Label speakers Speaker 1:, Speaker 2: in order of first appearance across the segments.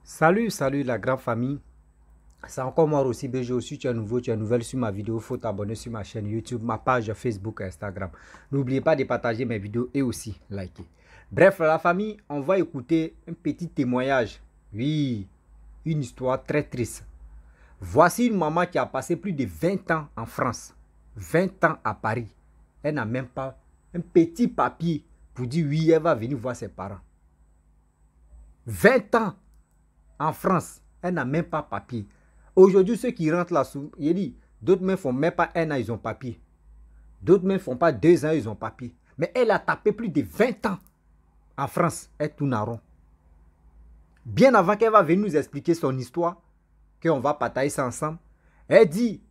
Speaker 1: Salut la grande famille. C'est encore moi aussi BG. Aussi tu es nouveau, tu es nouvelle sur ma vidéo, il faut t'abonner sur ma chaîne YouTube, ma page Facebook et Instagram. N'oubliez pas de partager mes vidéos et aussi liker. Bref, la famille, on va écouter un petit témoignage. Oui, une histoire très triste. Voici une maman qui a passé plus de 20 ans en France, 20 ans à Paris. Elle n'a même pas un petit papier pour dire oui, elle va venir voir ses parents. 20 ans en France, elle n'a même pas papier. Aujourd'hui, ceux qui rentrent là, il dit, d'autres ne font même pas 1 an, ils ont papier. D'autres ne font pas 2 ans, ils ont papier. Mais elle a tapé plus de 20 ans en France. Elle tourne en rond. Bien avant qu'elle va venir nous expliquer son histoire, qu'on va partager ça ensemble, elle dit,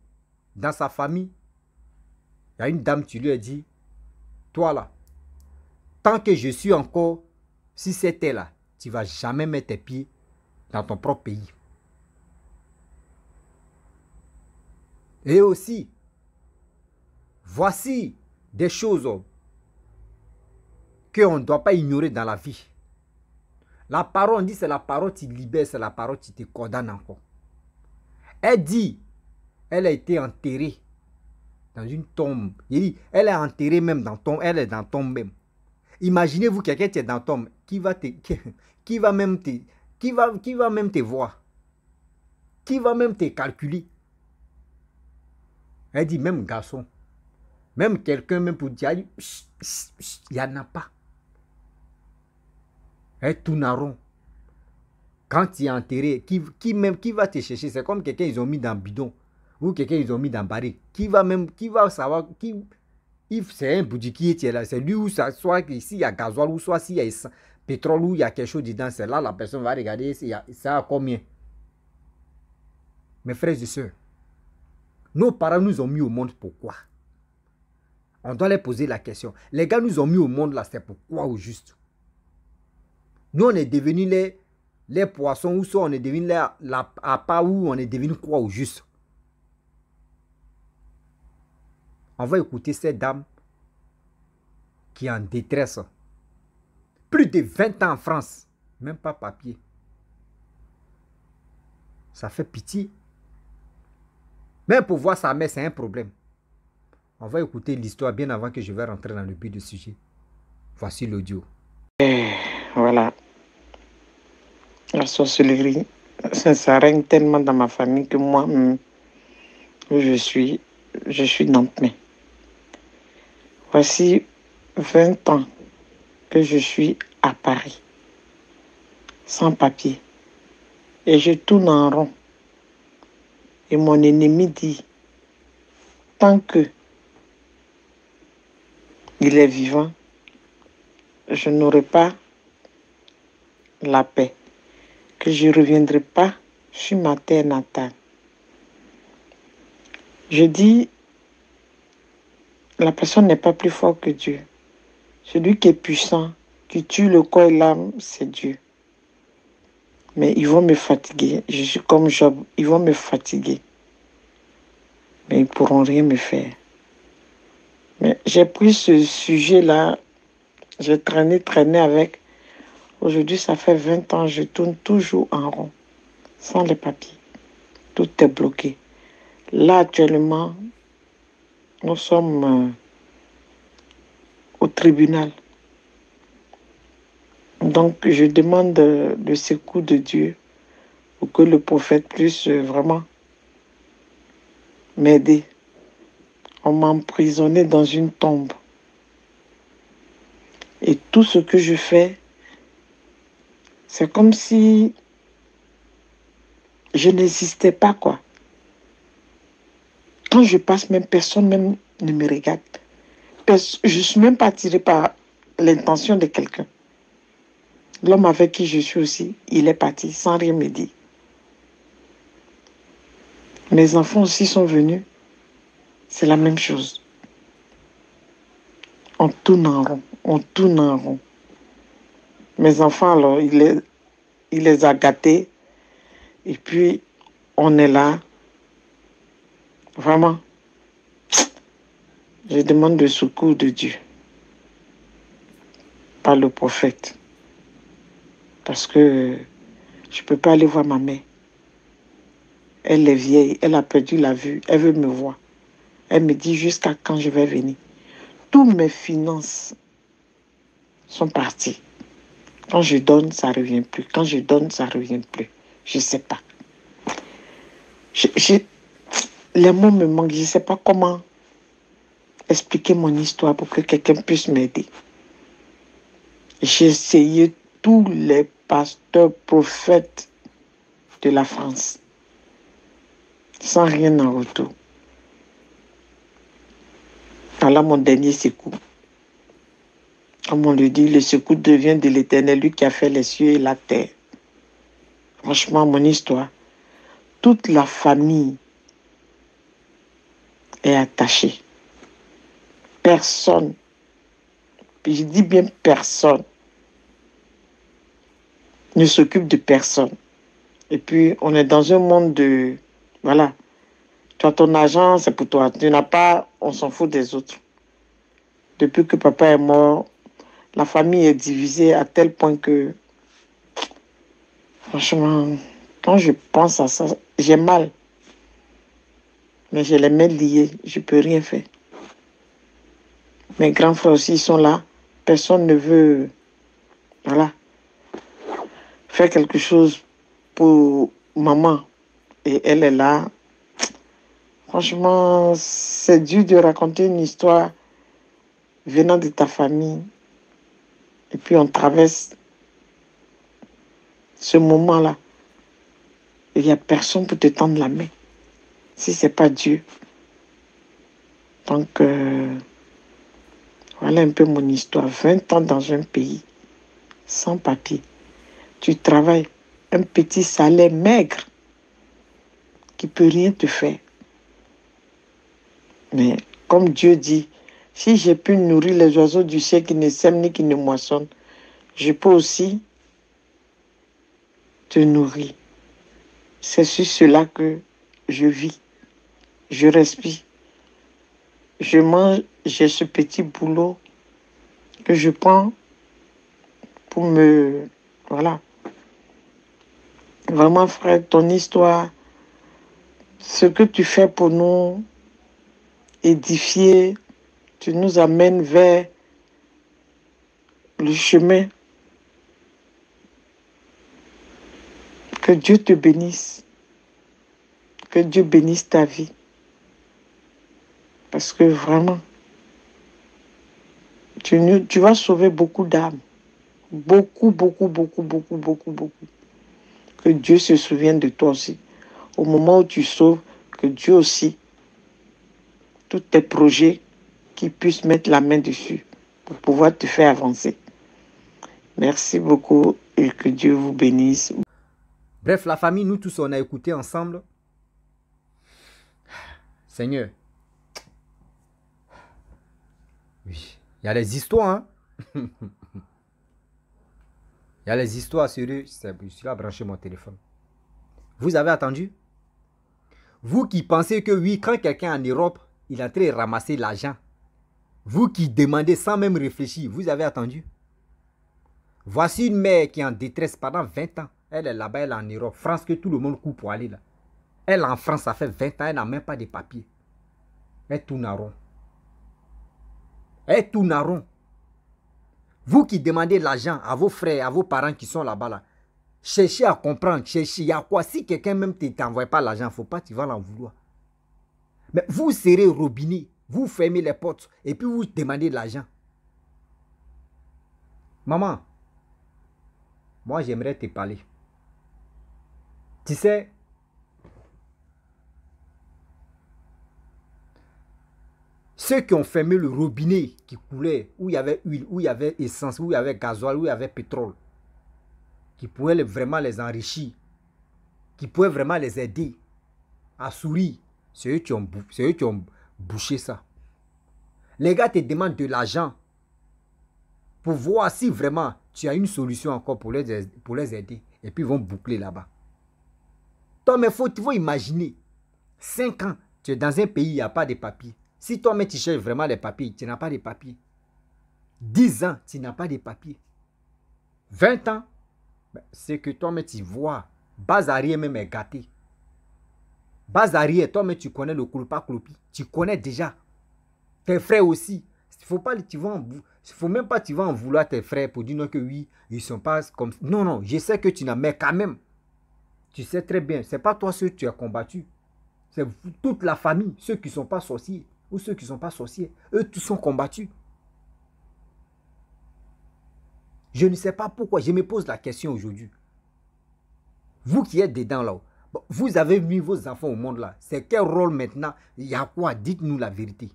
Speaker 1: dans sa famille, il y a une dame qui lui a dit, toi là, tant que je suis encore, si c'était là, tu ne vas jamais mettre tes pieds dans ton propre pays. Et aussi, voici des choses qu'on ne doit pas ignorer dans la vie. La parole, on dit c'est la parole qui libère, c'est la parole qui te condamne encore. Elle dit, elle a été enterrée dans une tombe. Il dit, elle est enterrée même dans tombe, elle est dans tombe même. Imaginez-vous quelqu'un qui est dans tombe, qui va même te voir, qui va même te calculer. Elle dit, même garçon, même quelqu'un même pour dire, il n'y en a pas. Elle tourne en rond. Quand tu es enterré, qui va te chercher? C'est comme quelqu'un ils ont mis dans le bidon. Ou quelqu'un ils ont mis dans le baril. Qui va savoir, c'est un boudiquier qui est là. C'est lui ou ça, soit ici il y a gasoil, ou soit s'il y a pétrole, ou il y a quelque chose dedans. C'est là la personne va regarder ça a combien. Mes frères et sœurs, nos parents nous ont mis au monde pourquoi? On doit leur poser la question. Les gars nous ont mis au monde là, c'est pourquoi au juste? Nous on est devenus les poissons, ou soit on est devenu à part, où on est devenu quoi au juste? On va écouter cette dame qui est en détresse. Plus de 20 ans en France, même pas papier. Ça fait pitié. Même pour voir sa mère, c'est un problème. On va écouter l'histoire bien avant que je vais rentrer dans le but du sujet. Voici l'audio.
Speaker 2: Voilà. La sorcellerie, ça s'arrête tellement dans ma famille que moi, je suis Nantais. Voici 20 ans que je suis à Paris, sans papier. Et je tourne en rond. Et mon ennemi dit, tant que il est vivant, je n'aurai pas la paix, que je ne reviendrai pas sur ma terre natale. Je dis, la personne n'est pas plus fort que Dieu. Celui qui est puissant, qui tue le corps et l'âme, c'est Dieu. Mais ils vont me fatiguer. Je suis comme Job, ils vont me fatiguer. Mais ils ne pourront rien me faire. Mais j'ai pris ce sujet-là, j'ai traîné avec. Aujourd'hui, ça fait 20 ans, je tourne toujours en rond, sans les papiers. Tout est bloqué. Là, actuellement, nous sommes au tribunal. Donc, je demande le secours de Dieu pour que le prophète puisse vraiment m'aider. On m'a emprisonné dans une tombe. Et tout ce que je fais, c'est comme si je n'existais pas, quoi. Quand je passe, même personne même ne me regarde. Je ne suis même pas attirée par l'intention de quelqu'un. L'homme avec qui je suis aussi, il est parti sans rien me dire. Mes enfants aussi sont venus. C'est la même chose. On tourne en rond. On tourne en rond. Mes enfants, alors, il les a gâtés. Et puis, on est là. Vraiment. Je demande le secours de Dieu. Par le prophète. Parce que Je ne peux pas aller voir ma mère. Elle est vieille, elle a perdu la vue, elle veut me voir. Elle me dit jusqu'à quand je vais venir. Toutes mes finances sont parties. Quand je donne, ça ne revient plus. Quand je donne, ça ne revient plus. Je ne sais pas. Les mots me manquent. Je ne sais pas comment expliquer mon histoire pour que quelqu'un puisse m'aider. J'ai essayé tous les pasteurs prophètes de la France, sans rien en retour. Voilà mon dernier secours. Comme on le dit, le secours devient de l'Éternel, lui qui a fait les cieux et la terre. Franchement, mon histoire, toute la famille est attachée. Personne, je dis bien personne, ne s'occupe de personne. Et puis, on est dans un monde de... Voilà. Tu as ton argent, c'est pour toi. Tu n'as pas, on s'en fout des autres. Depuis que papa est mort, la famille est divisée à tel point que... Franchement, quand je pense à ça, j'ai mal. Mais j'ai les mains liées, je ne peux rien faire. Mes grands frères aussi sont là. Personne ne veut... Voilà. Faire quelque chose pour maman. Et elle est là. Franchement, c'est dur de raconter une histoire venant de ta famille. Et puis on traverse ce moment-là. Il n'y a personne pour te tendre la main. Si ce n'est pas Dieu. Donc, voilà un peu mon histoire. 20 ans dans un pays, sans papier. Tu travailles, un petit salaire maigre qui ne peut rien te faire. Mais comme Dieu dit, si j'ai pu nourrir les oiseaux du ciel qui ne sèment ni qui ne moissonnent, je peux aussi te nourrir. C'est sur cela que je vis, je respire. Je mange, j'ai ce petit boulot que je prends pour me... Voilà. Vraiment, frère, ton histoire, ce que tu fais pour nous édifier, tu nous amènes vers le chemin. Que Dieu te bénisse. Que Dieu bénisse ta vie. Parce que vraiment, tu vas sauver beaucoup d'âmes. Beaucoup, beaucoup, beaucoup, beaucoup, beaucoup, beaucoup. Que Dieu se souvienne de toi aussi. Au moment où tu sauves, que Dieu aussi, tous tes projets, qu'il puisse mettre la main dessus pour pouvoir te faire avancer. Merci beaucoup et que Dieu vous bénisse.
Speaker 1: Bref, la famille, nous tous, on a écouté ensemble. Seigneur. Oui, il y a les histoires, hein. Il y a les histoires sérieuses. Je suis là à brancher mon téléphone. Vous avez attendu? Vous qui pensez que oui, quand quelqu'un en Europe, il est en train de ramasser l'argent. Vous qui demandez sans même réfléchir, vous avez attendu? Voici une mère qui est en détresse pendant 20 ans. Elle est là-bas, elle est en Europe. France, que tout le monde court pour aller là. Elle en France, ça fait 20 ans, elle n'a même pas de papiers. Elle tourne à rond. Elle tourne à rond. Vous qui demandez l'argent à vos frères, à vos parents qui sont là-bas, là, cherchez à comprendre, cherchez, il y a quoi? Si quelqu'un même ne t'envoie pas l'argent, il ne faut pas, tu vas l'en vouloir. Mais vous serrez le robinet, vous fermez les portes et puis vous demandez de l'argent. Maman, moi j'aimerais te parler. Tu sais, ceux qui ont fermé le robinet qui coulait, où il y avait huile, où il y avait essence, où il y avait gasoil, où il y avait pétrole, qui pouvaient vraiment les enrichir, qui pouvaient vraiment les aider à sourire, c'est eux qui ont bouché ça. Les gars te demandent de l'argent pour voir si vraiment tu as une solution encore pour les aider. Et puis ils vont boucler là-bas. Toi, mais il faut imaginer, 5 ans, tu es dans un pays, il n'y a pas de papiers. Si toi, mais tu cherches vraiment les papiers, tu n'as pas de papiers. 10 ans, tu n'as pas de papiers. 20 ans, C'est que toi-même tu vois. Bazarier même est gâté. Bazarier, toi-même tu connais le Kouloupa Kouloupi. Tu connais déjà. Tes frères aussi. Il faut pas, faut même pas tu vas en vouloir tes frères pour dire non que oui, ils sont pas comme... Non, non, je sais que tu n'as, mais quand même, tu sais très bien, c'est pas toi ceux que tu as combattu. C'est toute la famille, ceux qui ne sont pas sorciers ou ceux qui ne sont pas sorciers. Eux tous sont combattus. Je ne sais pas pourquoi, je me pose la question aujourd'hui. Vous qui êtes dedans là, vous avez mis vos enfants au monde là. C'est quel rôle maintenant? Il y a quoi? Dites-nous la vérité.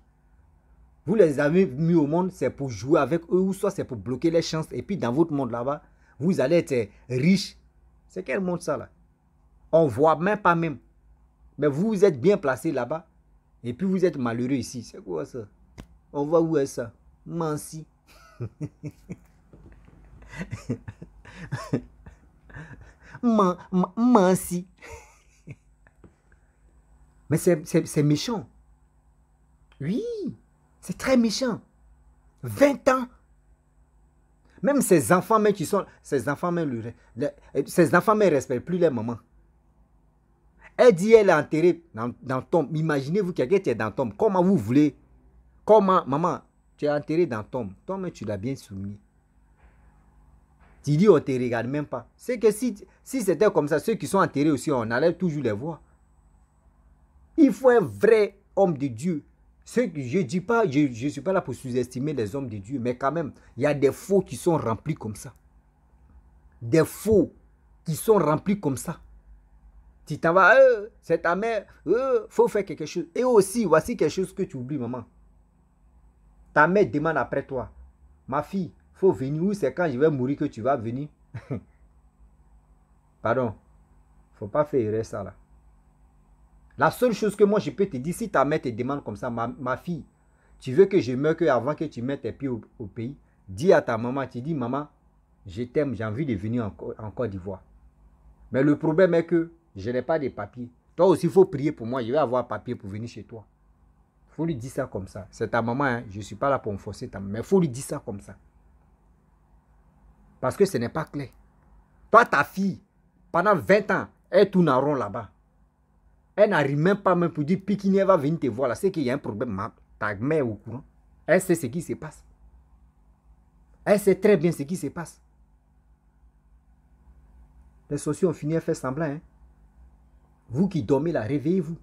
Speaker 1: Vous les avez mis au monde, c'est pour jouer avec eux ou soit c'est pour bloquer les chances. Et puis dans votre monde là-bas, vous allez être riche. C'est quel monde ça là? On ne voit même pas même. Mais vous êtes bien placé là-bas. Et puis vous êtes malheureux ici. C'est quoi ça? On voit où est ça? Mansi. Mansi. Mais c'est méchant. Oui. C'est très méchant. 20 ans. Même ces enfants, même qui sont... Ces enfants, même ne respectent plus leur maman. Elle dit elle est enterrée dans tombe. Imaginez-vous quelqu'un qui est dans tombe. Comment vous voulez? Comment, maman, tu es enterré dans tombe. Toi-même, tu l'as bien soumis. Tu dis on ne te regarde même pas. C'est que si c'était comme ça, ceux qui sont enterrés aussi, on allait toujours les voir. Il faut un vrai homme de Dieu. Je ne dis pas, je ne suis pas là pour sous-estimer les hommes de Dieu, mais quand même, il y a des faux qui sont remplis comme ça. Des faux qui sont remplis comme ça. Tu t'en vas, c'est ta mère, faut faire quelque chose. Et aussi, voici quelque chose que tu oublies, maman. Ta mère demande après toi, ma fille, faut venir où? C'est quand je vais mourir que tu vas venir? Pardon, faut pas faire ça là. La seule chose que moi je peux te dire, si ta mère te demande comme ça, ma fille, tu veux que je meure avant que tu mettes tes pieds au pays, dis à ta maman, tu dis, maman, je t'aime, j'ai envie de venir en Côte d'Ivoire. Mais le problème est que je n'ai pas de papiers. Toi aussi, il faut prier pour moi, je vais avoir papier pour venir chez toi. Il faut lui dire ça comme ça. C'est ta maman, hein? Je ne suis pas là pour me forcer ta maman, mais il faut lui dire ça comme ça. Parce que ce n'est pas clair. Toi, ta fille, pendant 20 ans, elle tourne en rond là-bas. Elle n'arrive même pas même pour dire Pikini, elle va venir te voir là. C'est qu'il y a un problème. Ta mère est au courant. Elle sait ce qui se passe. Elle sait très bien ce qui se passe. Les sorciers ont fini à faire semblant. Hein? Vous qui dormez là, réveillez-vous.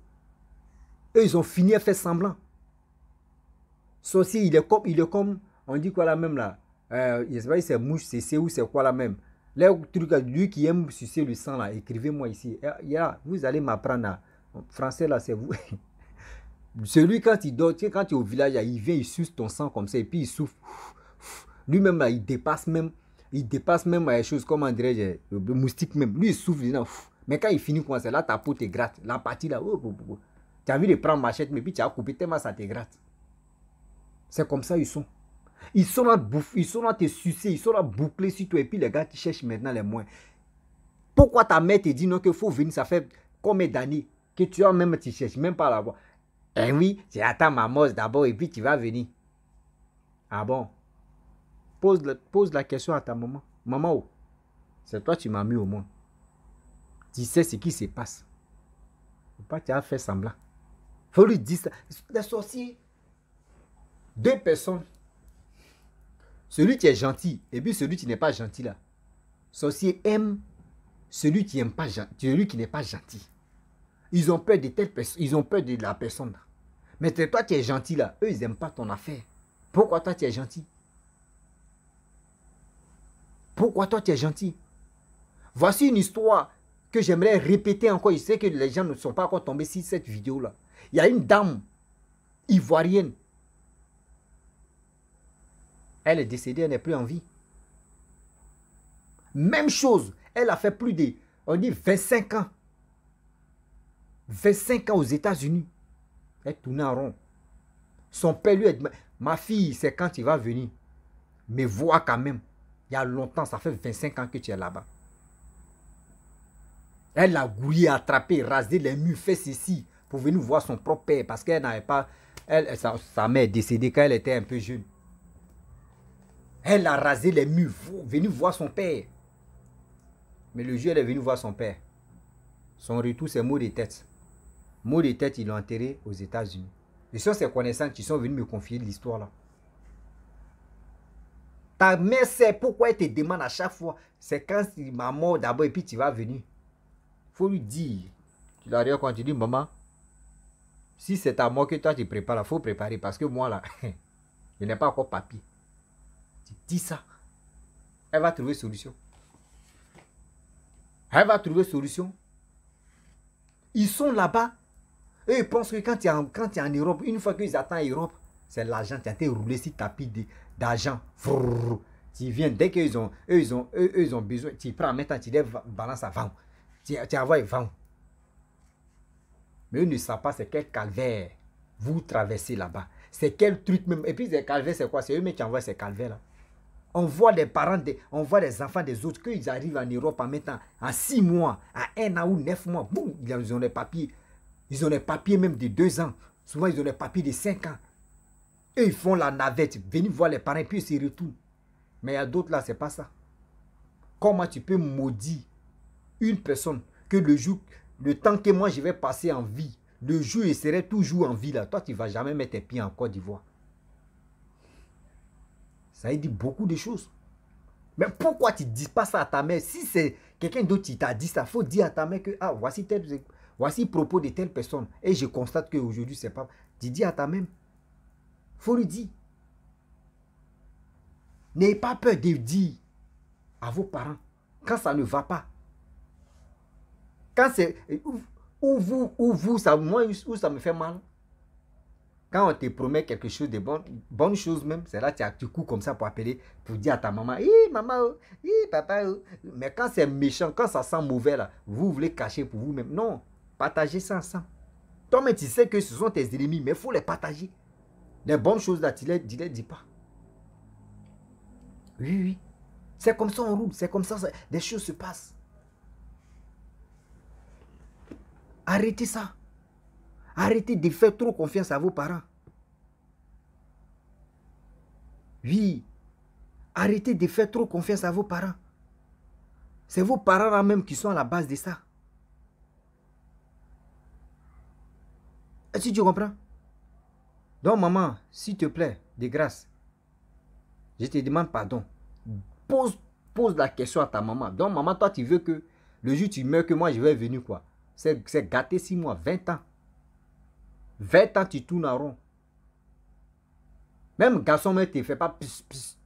Speaker 1: Eux, ils ont fini à faire semblant. Sorcier, il est comme, on dit quoi là même là. Je ne sais pas si c'est mouche, c'est ou c'est quoi là même. Là, lui qui aime sucer le sang là, écrivez-moi ici. Vous allez m'apprendre à... Français là, c'est vous. Celui quand il dort, quand tu es au village, il vient, il suce ton sang comme ça et puis il souffle. Lui-même là, il dépasse même les choses, comment dirais-je, le moustique même. Lui, il souffle. Mais quand il finit comme ça, là, ta peau te gratte. La partie là, tu as envie de prendre machette, mais puis tu as coupé tellement ça te gratte. C'est comme ça ils sont. Ils sont là, ils sont là te sucer, ils sont là boucler sur toi et puis les gars qui cherchent maintenant les moins. Pourquoi ta mère te dit non qu'il faut venir, ça fait combien d'années que tu as même, tu cherches même pas à la voir. Eh oui, tu attends ma mort d'abord et puis tu vas venir. Ah bon? Pose la question à ta maman. Maman, c'est toi qui m'as mis au monde. Tu sais ce qui se passe. Faut pas que tu as fait semblant. Faut lui dire ça. Les sorciers, 2 personnes. Celui qui est gentil et puis celui qui n'est pas gentil là. Sorcier aime celui qui n'aime pas gentil, celui qui n'est pas gentil. Ils ont peur de telle personne, ils ont peur de la personne là. Mais toi tu es gentil là, eux ils n'aiment pas ton affaire. Pourquoi toi tu es gentil? Pourquoi toi tu es gentil? Voici une histoire que j'aimerais répéter encore. Je sais que les gens ne sont pas encore tombés sur cette vidéo là. Il y a une dame ivoirienne. Elle est décédée, elle n'est plus en vie. Même chose, elle a fait plus de, on dit 25 ans. 25 ans aux États-Unis. Elle tournait en rond. Son père lui a dit, ma fille, c'est quand tu vas venir. Mais vois quand même. Il y a longtemps, ça fait 25 ans que tu es là-bas. Elle a gouillé, attrapé, rasé les murs, fait ceci pour venir voir son propre père parce qu'elle n'avait pas... sa mère est décédée quand elle était un peu jeune. Elle a rasé les murs, venu voir son père. Mais le jour, elle est venue voir son père. Son retour, c'est mot de tête. Mot de tête, ils l'ont enterré aux États-Unis. Et ce sont ses connaissances qui sont venus me confier l'histoire là. Ta mère sait pourquoi elle te demande à chaque fois. C'est quand il m'a mort d'abord et puis tu vas venir. Il faut lui dire. Tu l'arrives quand tu dis, maman, si c'est ta mort que toi tu prépares, il faut préparer. Parce que moi là, je n'ai pas encore papier. Tu dis ça. Elle va trouver solution. Elle va trouver solution. Ils sont là-bas. Eux, ils pensent que quand tu es en Europe, une fois qu'ils attendent Europe, c'est l'argent. Tu as été roulé sur tapis d'argent. Tu viens, dès qu'ils ont, ils ont besoin, tu prends maintenant, tu les balances à vendre. Tu envoies et vends. Mais eux ne savent pas c'est quel calvaire vous traversez là-bas. C'est quel truc même. Et puis les calvaires, c'est quoi? C'est eux-mêmes qui envoient ces calvaires-là. On voit des parents, on voit les enfants des autres, qu'ils arrivent en Europe en mettant en 6 mois, à 1 an ou 9 mois, boum, ils ont les papiers. Ils ont les papiers même de 2 ans. Souvent, ils ont les papiers de 5 ans. Et ils font la navette, venir voir les parents, puis ils se retournent. Mais il y a d'autres là, c'est pas ça. Comment tu peux maudire une personne que le temps que moi je vais passer en vie, le jour il serait toujours en vie là, toi tu ne vas jamais mettre tes pieds en Côte d'Ivoire. Ça veut dire beaucoup de choses. Mais pourquoi tu ne dis pas ça à ta mère? Si c'est quelqu'un d'autre qui t'a dit ça, il faut dire à ta mère que ah, voici le propos de telle personne. Et je constate qu'aujourd'hui, c'est pas. Tu dis à ta mère. Il faut lui dire. N'ayez pas peur de dire à vos parents quand ça ne va pas. Quand c'est. Ou vous, ça, moi, où ça me fait mal. Quand on te promet quelque chose de bonne chose même, c'est là que tu cours comme ça pour appeler, pour dire à ta maman, hi maman, hi papa. Mais quand c'est méchant, quand ça sent mauvais là, vous voulez cacher pour vous-même. Non, partagez ça ensemble. Toi-même, tu sais que ce sont tes ennemis, mais il faut les partager. Les bonnes choses là, tu ne les dis pas. Oui, oui. C'est comme ça on roule, c'est comme ça, des choses se passent. Arrêtez ça. Arrêtez de faire trop confiance à vos parents. Oui. Arrêtez de faire trop confiance à vos parents. C'est vos parents là même qui sont à la base de ça. Est-ce que tu comprends? Donc maman, s'il te plaît, de grâce, je te demande pardon. Pose la question à ta maman. Donc maman, toi tu veux que le jour où tu meurs, que moi je vais venir quoi? C'est gâté 6 mois, 20 ans. 20 ans, tu tournes en rond. Même garçon, ne te fait pas pis, pis.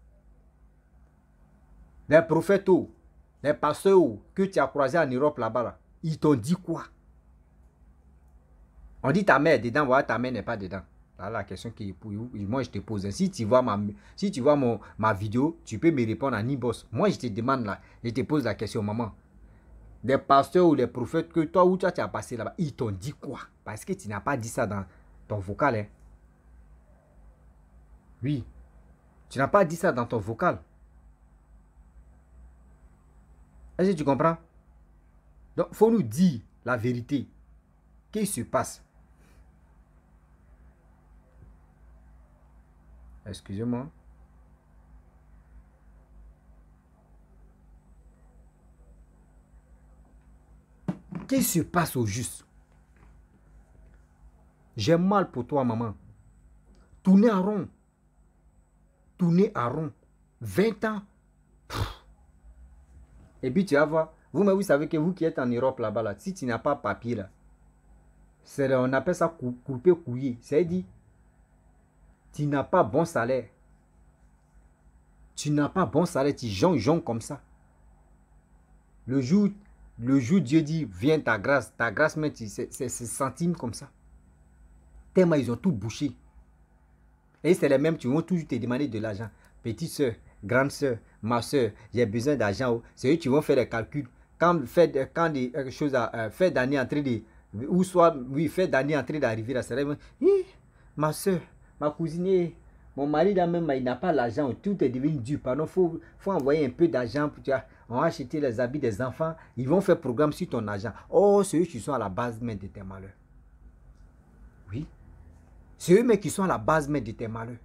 Speaker 1: Les prophètes, les pasteurs que tu as croisés en Europe là-bas, là, ils t'ont dit quoi? On dit ta mère est dedans, voilà, ta mère n'est pas dedans. Là, la question qui moi je te pose. Si tu vois ma vidéo, tu peux me répondre en e-boss. Moi je te demande là, je te pose la question, maman. Les pasteurs ou les prophètes que toi ou toi tu as passé là-bas, ils t'ont dit quoi? Parce que tu n'as pas dit ça dans ton vocal. Hein? Oui. Tu n'as pas dit ça dans ton vocal. Est-ce que tu comprends? Donc, il faut nous dire la vérité. Qu'est-ce qui se passe? Excusez-moi. Qu'est-ce qui se passe au juste? J'ai mal pour toi, maman. Tourner en rond. Tourner en rond. 20 ans. Pff. Et puis tu vas voir. Vous savez que vous qui êtes en Europe là-bas, là, si tu n'as pas papier, là, on appelle ça couper couiller. C'est-à-dire, tu n'as pas bon salaire. Tu n'as pas bon salaire, tu jonges comme ça. Le jour Dieu dit, viens ta grâce, mais c'est centimes comme ça. Tellement ils ont tout bouché. Et c'est les mêmes qui vont toujours te demander de l'argent. Petite soeur, grande soeur, ma soeur, j'ai besoin d'argent. C'est eux qui vont faire les calculs. Quand des choses à faire d'année en train de... Ou soit, oui, faire d'année en train d'arriver là, c'est là, ma soeur, ma cousine, mon mari là même, il n'a pas l'argent. Tout est devenu dur. Pardon, faut envoyer un peu d'argent. On va acheter les habits des enfants. Ils vont faire programme sur ton argent. Oh, c'est eux qui sont à la base même de tes malheurs. Oui. C'est eux-mêmes qui sont à la base même de tes malheurs.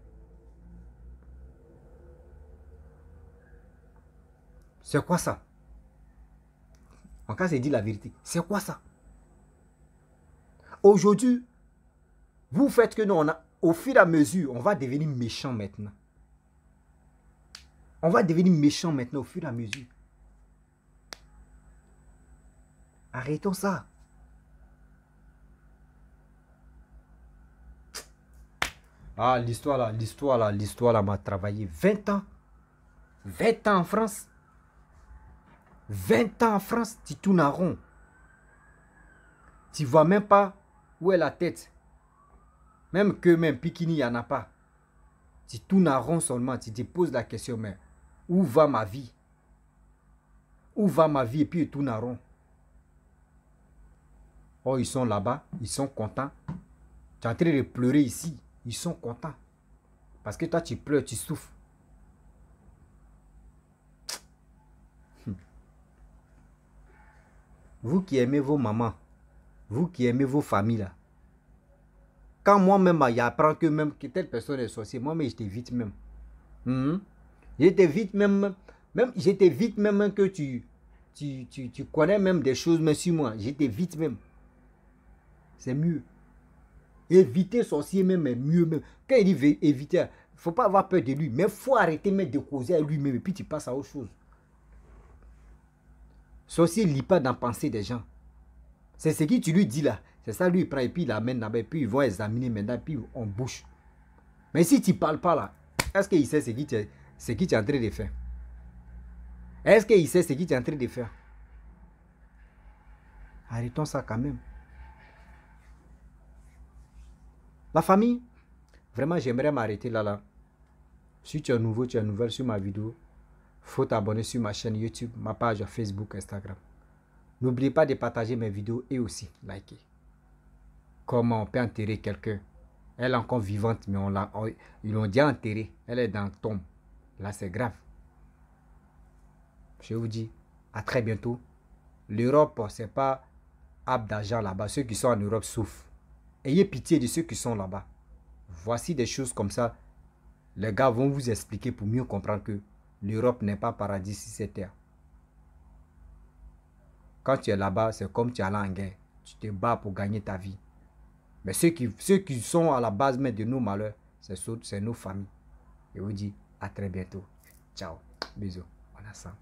Speaker 1: C'est quoi ça? En cas, c'est dit la vérité. C'est quoi ça? Aujourd'hui, vous faites que nous, au fur et à mesure, on va devenir méchants maintenant. On va devenir méchants maintenant au fur et à mesure. Arrêtons ça. Ah, l'histoire là m'a travaillé 20 ans. 20 ans en France. 20 ans en France, tu tournes en rond. Tu ne vois même pas où est la tête. Même Pikini, il n'y en a pas. Tu tournes en rond seulement, tu te poses la question, mais où va ma vie? Où va ma vie? Et puis ils tournent en rond. Oh, ils sont là-bas, ils sont contents. Tu es en train de pleurer ici, ils sont contents. Parce que toi, tu pleures, tu souffres. Vous qui aimez vos mamans, vous qui aimez vos familles là. Quand moi-même, j'apprends que même que telle personne est sorcière, moi-même, j'étais vite même. J'étais vite même que tu connais même des choses, mais sur moi, j'étais vite même. C'est mieux. Éviter sorcier même est mieux même. Quand il dit éviter, il ne faut pas avoir peur de lui, mais il faut arrêter de causer à lui-même et puis tu passes à autre chose. Sorcier ne lit pas dans la pensée des gens. C'est ce que tu lui dis là. C'est ça, lui, il prend et puis il l'amène là-bas. Et puis ils vont examiner maintenant. Et puis on bouge. Mais si tu ne parles pas là, est-ce qu'il sait ce que tu es en train de faire? Est-ce qu'il sait ce que tu es en train de faire? Arrêtons ça quand même. La famille, vraiment, j'aimerais m'arrêter là. Si tu es nouveau, tu es nouvelle sur ma vidéo, il faut t'abonner sur ma chaîne YouTube, ma page Facebook, Instagram. N'oubliez pas de partager mes vidéos et aussi liker. Comment on peut enterrer quelqu'un? Elle est encore vivante, mais ils l'ont déjà enterrée. Elle est dans le tombe. Là, c'est grave. Je vous dis, à très bientôt. L'Europe, ce n'est pas âme d'argent là-bas. Ceux qui sont en Europe souffrent. Ayez pitié de ceux qui sont là-bas. Voici des choses comme ça. Les gars vont vous expliquer pour mieux comprendre que l'Europe n'est pas paradis sur cette terre. Quand tu es là-bas, c'est comme tu es allé en guerre. Tu te bats pour gagner ta vie. Mais ceux qui sont à la base même de nos malheurs, c'est nos familles. Je vous dis à très bientôt. Ciao. Bisous. On a ça.